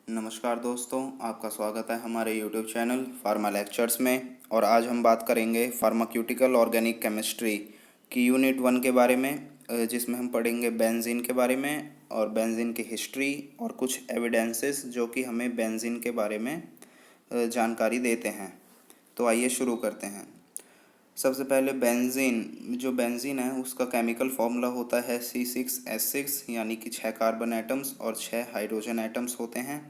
नमस्कार दोस्तों, आपका स्वागत है हमारे यूट्यूब चैनल फार्मा लेक्चर्स में। और आज हम बात करेंगे फार्माक्यूटिकल ऑर्गेनिक केमिस्ट्री की यूनिट 1 के बारे में, जिसमें हम पढ़ेंगे बेंजीन के बारे में और बेंजीन की हिस्ट्री और कुछ एविडेंसेस जो कि हमें बेंजीन के बारे में जानकारी देते हैं। तो आइए शुरू करते हैं। सबसे पहले बेंजीन है उसका केमिकल फार्मूला होता है C6H6, यानी कि 6 कार्बन एटम्स और 6 हाइड्रोजन एटम्स होते हैं।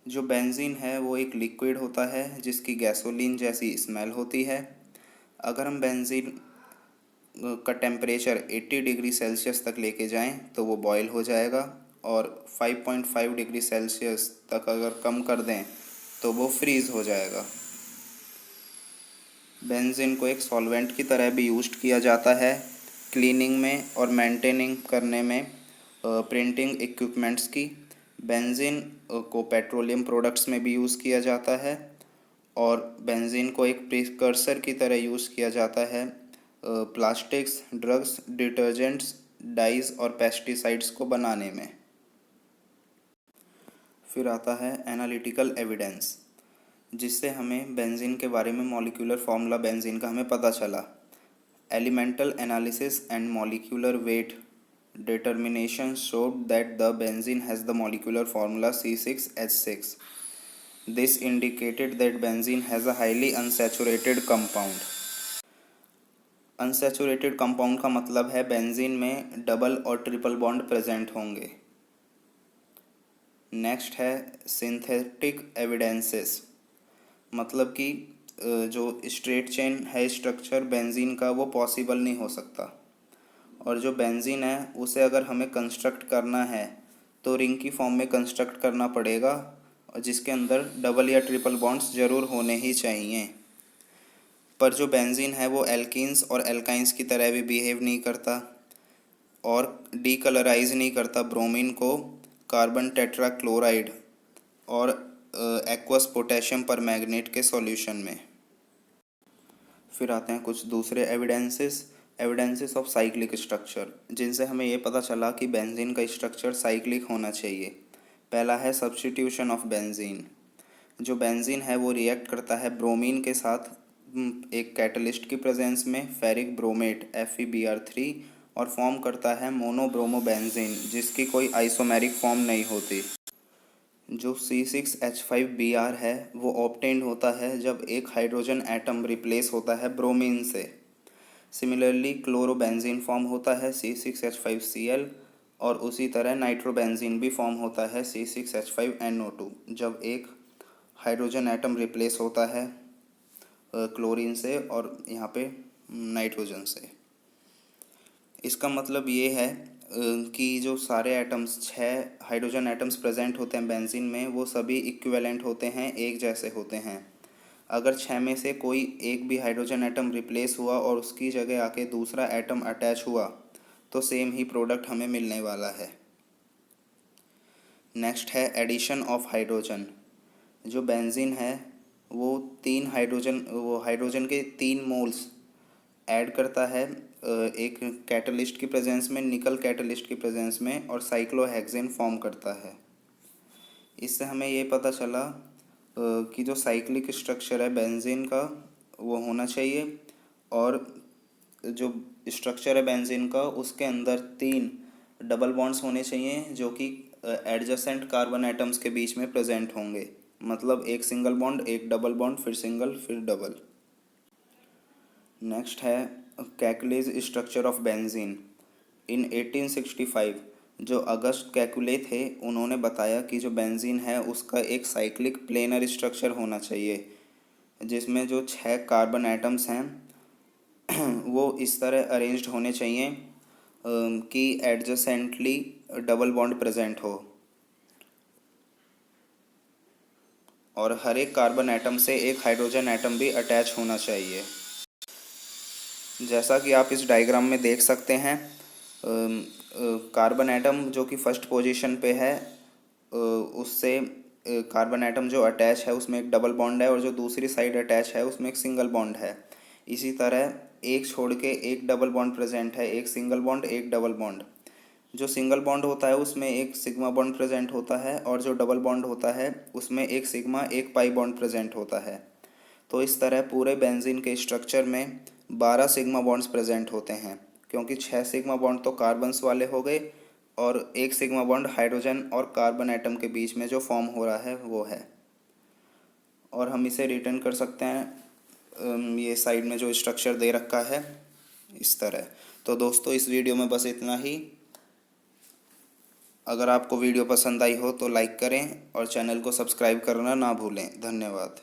जो बेंजीन है वो एक लिक्विड होता है जिसकी गैसोलीन जैसी स्मेल होती है। अगर हम बेंजीन का टेम्परेचर 80 डिग्री सेल्सियस तक लेके जाएं तो वो बॉयल हो जाएगा, और 5.5 डिग्री सेल्सियस तक अगर कम कर दें तो वो फ्रीज़ हो जाएगा। बेंजीन को एक सॉल्वेंट की तरह भी यूज किया जाता है क्लीनिंग में और मेंटेनिंग करने में प्रिंटिंग इक्विपमेंट्स की। बेंजीन को पेट्रोलियम प्रोडक्ट्स में भी यूज़ किया जाता है, और बेंजीन को एक प्रिकर्सर की तरह यूज़ किया जाता है प्लास्टिक्स, ड्रग्स, डिटर्जेंट्स, डाइज और पेस्टिसाइड्स को बनाने में। फिर आता है एनालिटिकल एविडेंस, जिससे हमें बेंजीन के बारे में मॉलिक्यूलर फार्मूला बेंजीन का हमें पता चला। Elemental analysis and molecular weight determination showed that the benzene has the molecular formula C6H6. This indicated that benzene has a highly unsaturated compound. Unsaturated compound का मतलब है बेंजीन में डबल और triple bond present होंगे। Next है synthetic evidences, मतलब कि जो स्ट्रेट चेन है स्ट्रक्चर बेंजीन का वो पॉसिबल नहीं हो सकता, और जो बेंजीन है उसे अगर हमें कंस्ट्रक्ट करना है तो रिंग की फॉर्म में कंस्ट्रक्ट करना पड़ेगा, और जिसके अंदर डबल या ट्रिपल बॉन्ड्स ज़रूर होने ही चाहिए। पर जो बेंजीन है वो एल्कीन्स और एल्काइंस की तरह भी बिहेव नहीं करता और डीकलराइज नहीं करता ब्रोमीन को कार्बन टेट्राक्लोराइड और एक्वस पोटेशियम परमैंगनेट के सॉल्यूशन में। फिर आते हैं कुछ दूसरे एविडेंसेस ऑफ साइक्लिक स्ट्रक्चर, जिनसे हमें ये पता चला कि बेंजीन का स्ट्रक्चर साइक्लिक होना चाहिए। पहला है सब्स्टिट्यूशन ऑफ बेंजीन। जो बेंजीन है वो रिएक्ट करता है ब्रोमीन के साथ एक कैटलिस्ट की प्रेजेंस में, फेरिक ब्रोमेट FeBr3, और फॉर्म करता है मोनोब्रोमोबेंजीन, जिसकी कोई आइसोमेरिक फॉर्म नहीं होती। जो C6H5Br है वो ऑब्टेन्ड होता है जब एक हाइड्रोजन एटम रिप्लेस होता है ब्रोमीन से। सिमिलरली क्लोरोबेंजीन फॉर्म होता है C6H5Cl, और उसी तरह नाइट्रोबेंजीन भी फॉर्म होता है C6H5NO2 जब एक हाइड्रोजन एटम रिप्लेस होता है क्लोरीन से और यहाँ पे नाइट्रोजन से। इसका मतलब ये है कि जो सारे एटम्स 6 हाइड्रोजन एटम्स प्रेजेंट होते हैं बेंजीन में वो सभी इक्विवेलेंट होते हैं, एक जैसे होते हैं। अगर 6 में से कोई एक भी हाइड्रोजन एटम रिप्लेस हुआ और उसकी जगह आके दूसरा एटम अटैच हुआ तो सेम ही प्रोडक्ट हमें मिलने वाला है। नेक्स्ट है एडिशन ऑफ हाइड्रोजन। जो बेंजीन है वो हाइड्रोजन के 3 मोल्स ऐड करता है एक कैटलिस्ट की प्रेजेंस में, निकल कैटलिस्ट की प्रेजेंस में, और साइक्लोहेक्सेन फॉर्म करता है। इससे हमें ये पता चला कि जो साइक्लिक स्ट्रक्चर है बेंजीन का वो होना चाहिए, और जो स्ट्रक्चर है बेंजीन का उसके अंदर 3 डबल बॉन्ड्स होने चाहिए जो कि एडजेसेंट कार्बन एटम्स के बीच में प्रेजेंट होंगे। मतलब एक सिंगल बॉन्ड, एक डबल बॉन्ड, फिर सिंगल, फिर डबल। नेक्स्ट है कैकुलेज स्ट्रक्चर ऑफ बेंजीन। इन 1865 जो अगस्ट कैकुले थे उन्होंने बताया कि जो बेंजीन है उसका एक साइक्लिक प्लेनर स्ट्रक्चर होना चाहिए, जिसमें जो 6 कार्बन एटम्स हैं वो इस तरह अरेंज्ड होने चाहिए कि एडजेसेंटली डबल बॉन्ड प्रेजेंट हो, और हर एक कार्बन एटम से एक हाइड्रोजन एटम भी अटैच होना चाहिए। जैसा कि आप इस डायग्राम में देख सकते हैं, कार्बन एटम जो कि फर्स्ट पोजीशन पे है उससे कार्बन एटम जो अटैच है उसमें एक डबल बॉन्ड है, और जो दूसरी साइड अटैच है उसमें एक सिंगल बॉन्ड है। इसी तरह एक छोड़ के एक डबल बॉन्ड प्रेजेंट है, एक सिंगल बॉन्ड, एक डबल बॉन्ड। जो सिंगल बॉन्ड होता है उसमें एक सिग्मा बॉन्ड प्रेजेंट होता है, और जो डबल बॉन्ड होता है उसमें एक सिग्मा एक पाई बॉन्ड प्रेजेंट होता है। तो इस तरह पूरे बेंजीन के स्ट्रक्चर में 12 सिग्मा बॉन्ड्स प्रेजेंट होते हैं, क्योंकि 6 सिग्मा बॉन्ड तो कार्बन्स वाले हो गए और एक सिग्मा बॉन्ड हाइड्रोजन और कार्बन एटम के बीच में जो फॉर्म हो रहा है वो है। और हम इसे रिटर्न कर सकते हैं, ये साइड में जो स्ट्रक्चर दे रखा है इस तरह। तो दोस्तों इस वीडियो में बस इतना ही। अगर आपको वीडियो पसंद आई हो तो लाइक करें और चैनल को सब्सक्राइब करना ना भूलें। धन्यवाद।